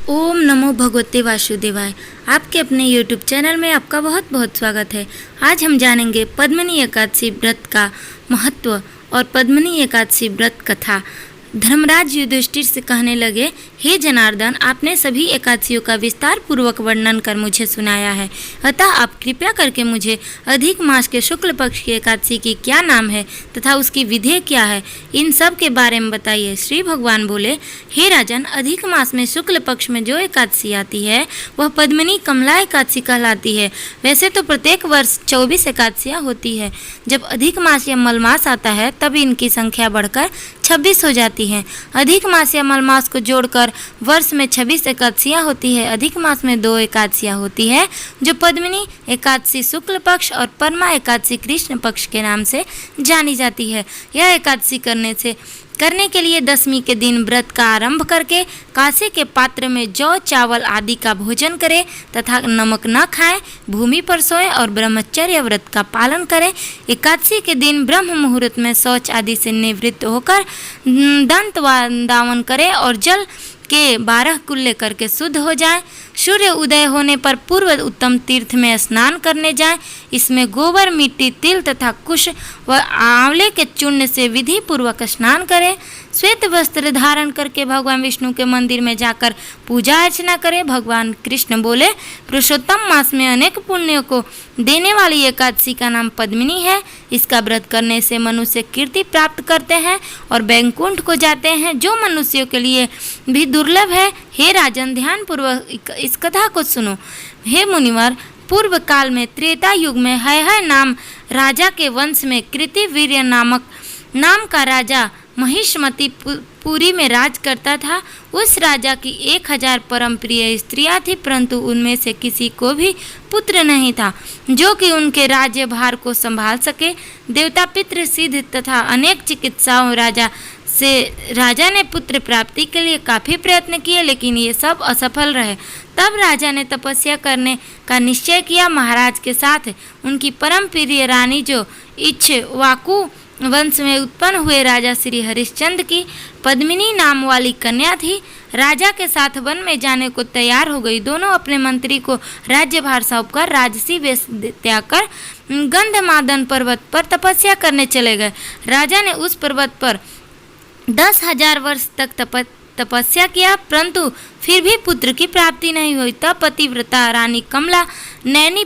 ओम नमो भगवते वासुदेवाय। आपके अपने YouTube चैनल में आपका बहुत बहुत स्वागत है। आज हम जानेंगे पद्मिनी एकादशी व्रत का महत्व और पद्मिनी एकादशी व्रत कथा। धर्मराज युधिष्ठिर से कहने लगे, हे जनार्दन, आपने सभी एकादशियों का विस्तार पूर्वक वर्णन कर मुझे सुनाया है, अतः आप कृपया करके मुझे अधिक मास के शुक्ल पक्ष की एकादशी की क्या नाम है तथा उसकी विधि क्या है, इन सब के बारे में बताइए। श्री भगवान बोले, हे राजन, अधिक मास में शुक्ल पक्ष में जो एकादशी आती है वह पद्मिनी कमला एकादशी कहलाती है। वैसे तो प्रत्येक वर्ष 24 एकादशियाँ होती है। जब अधिक मास या मलमास आता है तब इनकी संख्या बढ़कर 26 हो जाती है। अधिक मास या मलमास को जोड़कर वर्ष में 26 एकादशियाँ होती है। अधिक मास में 2 एकादशियाँ होती है जो पद्मिनी एकादशी शुक्ल पक्ष और परमा एकादशी कृष्ण पक्ष के नाम से जानी जाती है। यह एकादशी करने के लिए दशमी के दिन व्रत का आरंभ करके कांसे के पात्र में जौ चावल आदि का भोजन करें तथा नमक न खाएं, भूमि पर सोएं और ब्रह्मचर्य व्रत का पालन करें। एकादशी के दिन ब्रह्म मुहूर्त में शौच आदि से निवृत्त होकर दंत दावन करें और जल के 12 कुल्ले करके शुद्ध हो जाएं। सूर्य उदय होने पर पूर्व उत्तम तीर्थ में स्नान करने जाएं। इसमें गोबर, मिट्टी, तिल तथा कुश व आंवले के चूर्ण से विधि पूर्वक स्नान करें। श्वेत वस्त्र धारण करके भगवान विष्णु के मंदिर में जाकर पूजा अर्चना करें। भगवान कृष्ण बोले, पुरुषोत्तम मास में अनेक पुण्यों को देने वाली एकादशी का नाम पद्मिनी है। इसका व्रत करने से मनुष्य कीर्ति प्राप्त करते हैं और वैकुंठ को जाते हैं, जो मनुष्यों के लिए भी दुर्लभ है। हे राजन, ध्यान पूर्वक इस कथा को सुनो। हे मुनिवर, पूर्व काल में त्रेता युग में है नाम राजा के वंश में कृतिवीर्य नाम का राजा महिष्मती पुरी में राज करता था। उस राजा की 1000 परम प्रिय स्त्रियां थी, परंतु उनमें से किसी को भी पुत्र नहीं था जो कि उनके राज्य भार को संभाल सके। देवता, पितृ, सिद्ध तथा अनेक चिकित्साओं राजा ने पुत्र प्राप्ति के लिए काफी प्रयत्न किए, लेकिन ये सब असफल रहे। तब राजा ने तपस्या करने का निश्चय किया। महाराज के साथ उनकी परम प्रिय रानी जो इक्ष्वाकु वंश में उत्पन्न हुए राजा श्री हरिश्चंद्र की पद्मिनी नाम वाली कन्या थी। राजा के साथ वन में जाने को तैयार हो गई। दोनों अपने मंत्री को राज्यभार सौंपकर राजसी वेश त्याग कर गंधमादन पर्वत पर तपस्या करने चले गए। राजा ने उस पर्वत पर 10,000 वर्ष तक तपस्या किया, परंतु फिर भी पुत्र की प्राप्ति नहीं हुई। तब पतिव्रता रानी कमला नैनी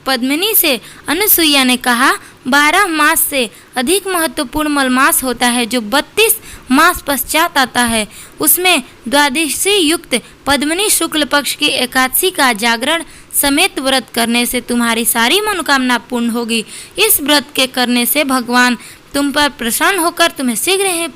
पद्मिनी से अनुसुईया ने कहा, 12 मास से अधिक महत्वपूर्ण मलमास होता है जो 32 मास पश्चात आता है। उसमें द्वादशी युक्त पद्मिनी शुक्ल पक्ष की एकादशी का जागरण समेत व्रत करने से तुम्हारी सारी मनोकामना पूर्ण होगी। इस व्रत के करने से भगवान तुम पर प्रसन्न होकर तुम्हें शीघ्र ही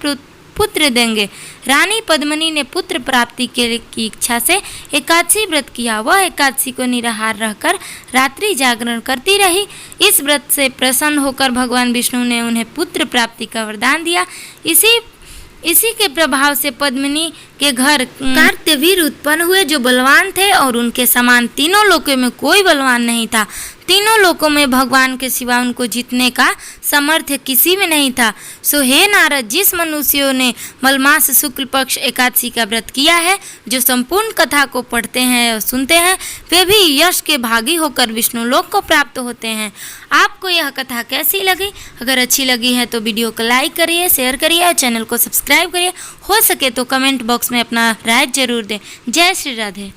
पुत्र देंगे। रानी पद्मिनी ने पुत्र प्राप्ति की इच्छा से एकादशी व्रत किया। वह एकादशी को निराहार रहकर रात्रि जागरण करती रही। इस व्रत से प्रसन्न होकर भगवान विष्णु ने उन्हें पुत्र प्राप्ति का वरदान दिया। इसी के प्रभाव से पद्मिनी के घर कार्त्यवीर उत्पन्न हुए जो बलवान थे, और उनके समान तीनों लोकों में कोई बलवान नहीं था। तीनों लोकों में भगवान के सिवा उनको जीतने का सामर्थ्य किसी में नहीं था। सो हे नारद, जिस मनुष्यों ने मलमास शुक्ल पक्ष एकादशी का व्रत किया है, जो संपूर्ण कथा को पढ़ते हैं और सुनते हैं, वे भी यश के भागी होकर विष्णु लोक को प्राप्त होते हैं। आपको यह कथा कैसी लगी? अगर अच्छी लगी है तो वीडियो को लाइक करिए, शेयर करिए और चैनल को सब्सक्राइब करिए। हो सके तो कमेंट बॉक्स में अपना राय जरूर दें। जय श्री राधे।